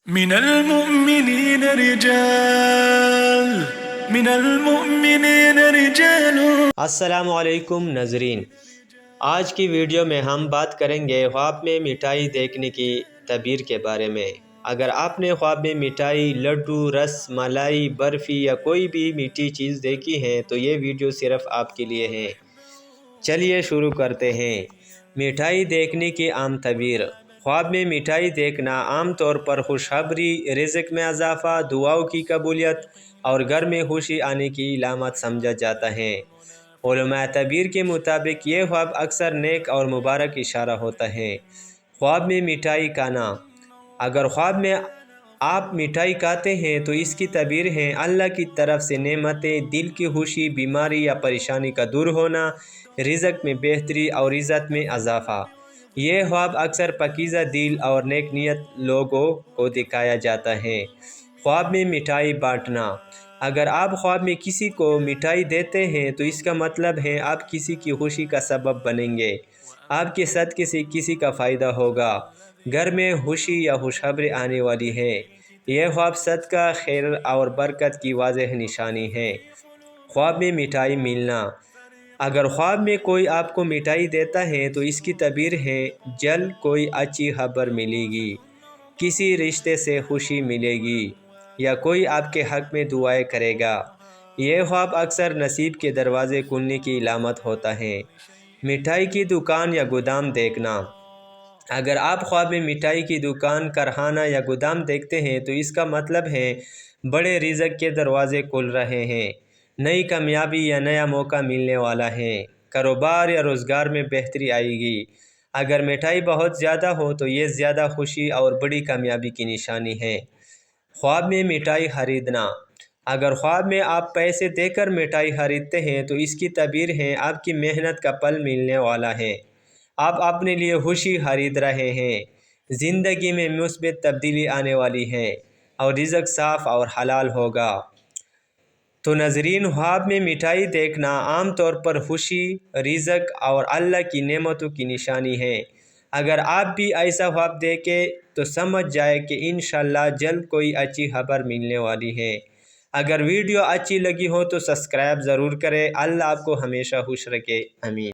من المؤمنين رجال من المؤمنين رجال السلام علیکم ناظرین، آج کی ویڈیو میں ہم بات کریں گے خواب میں مٹھائی دیکھنے کی تعبیر کے بارے میں۔ اگر آپ نے خواب میں مٹھائی، لڈو، رس ملائی، برفی یا کوئی بھی میٹھی چیز دیکھی ہے تو یہ ویڈیو صرف آپ کے لیے ہے۔ چلیے شروع کرتے ہیں۔ مٹھائی دیکھنے کی عام تعبیر۔ خواب میں مٹھائی دیکھنا عام طور پر خوشخبری، رزق میں اضافہ، دعاؤں کی قبولیت اور گھر میں خوشی آنے کی علامت سمجھا جاتا ہے۔ علماء تعبیر کے مطابق یہ خواب اکثر نیک اور مبارک اشارہ ہوتا ہے۔ خواب میں مٹھائی کھانا۔ اگر خواب میں آپ مٹھائی کھاتے ہیں تو اس کی تعبیر ہے اللہ کی طرف سے نعمتیں، دل کی خوشی، بیماری یا پریشانی کا دور ہونا، رزق میں بہتری اور عزت میں اضافہ۔ یہ خواب اکثر پاکیزہ دل اور نیک نیت لوگوں کو دکھایا جاتا ہے۔ خواب میں مٹھائی بانٹنا۔ اگر آپ خواب میں کسی کو مٹھائی دیتے ہیں تو اس کا مطلب ہے آپ کسی کی خوشی کا سبب بنیں گے، آپ کے صدقے سے کسی کا فائدہ ہوگا، گھر میں خوشی یا خوشخبری آنے والی ہے۔ یہ خواب صدقہ، خیر اور برکت کی واضح نشانی ہے۔ خواب میں مٹھائی ملنا۔ اگر خواب میں کوئی آپ کو مٹھائی دیتا ہے تو اس کی تعبیر ہے جلد کوئی اچھی خبر ملے گی، کسی رشتے سے خوشی ملے گی یا کوئی آپ کے حق میں دعائیں کرے گا۔ یہ خواب اکثر نصیب کے دروازے کھلنے کی علامت ہوتا ہے۔ مٹھائی کی دکان یا گودام دیکھنا۔ اگر آپ خواب میں مٹھائی کی دکان، کارخانہ یا گودام دیکھتے ہیں تو اس کا مطلب ہے بڑے رزق کے دروازے کھل رہے ہیں، نئی کامیابی یا نیا موقع ملنے والا ہے، کاروبار یا روزگار میں بہتری آئے گی۔ اگر مٹھائی بہت زیادہ ہو تو یہ زیادہ خوشی اور بڑی کامیابی کی نشانی ہے۔ خواب میں مٹھائی خریدنا۔ اگر خواب میں آپ پیسے دے کر مٹھائی خریدتے ہیں تو اس کی تعبیر ہے آپ کی محنت کا پھل ملنے والا ہے، آپ اپنے لیے خوشی خرید رہے ہیں، زندگی میں مثبت تبدیلی آنے والی ہے اور رزق صاف اور حلال ہوگا۔ تو ناظرین، خواب میں مٹھائی دیکھنا عام طور پر خوشی، رزق اور اللہ کی نعمتوں کی نشانی ہے۔ اگر آپ بھی ایسا خواب دیکھیں تو سمجھ جائے کہ انشاءاللہ جلد کوئی اچھی خبر ملنے والی ہے۔ اگر ویڈیو اچھی لگی ہو تو سبسکرائب ضرور کریں۔ اللہ آپ کو ہمیشہ خوش رکھے، آمین۔